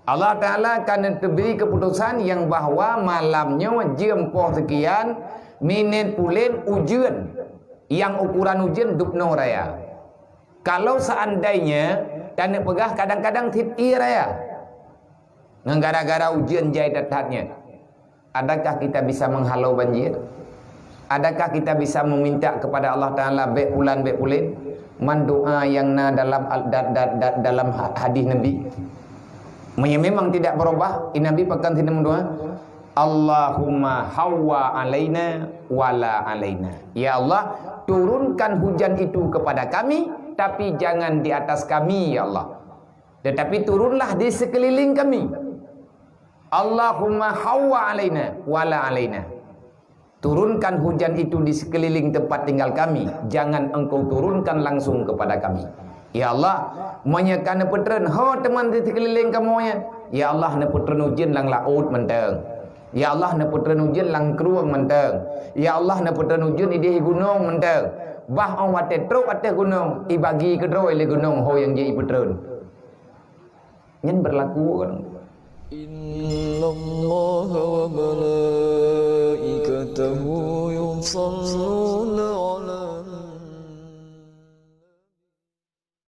Allah Ta'ala akan beri keputusan yang bahawa malamnya jam poh sekian minit pulen ujian, yang ukuran ujian dupno raya. Kalau seandainya dan pegah kadang-kadang tipi raya gara-gara ujian jai datanya, adakah kita bisa menghalau banjir? Adakah kita bisa meminta kepada Allah Ta'ala baik bulan baik pulen mandoa yang dalam hadis Nabi? Memang tidak berubah. Nabi pekan tidak mendoa, Allahumma hawa alaina wala alaina. Ya Allah, turunkan hujan itu kepada kami, tapi jangan di atas kami ya Allah, tetapi turunlah di sekeliling kami. Allahumma hawa alaina wala alaina. Turunkan hujan itu di sekeliling tempat tinggal kami, jangan engkau turunkan langsung kepada kami. Ya Allah, menyekana putren ho teman di sekeliling kamu ya. Ya Allah, na putren ujian lang laut menteng. Ya Allah, na putren ujian lang keruang menteng. Ya Allah, na putren ujian di gunung menteng. Bah on wate truk atas gunung, ibagi kedroi le gunung ho yang jadi putren. Nyen berlaku kan. Innallaha wa malaikatahu yusalluna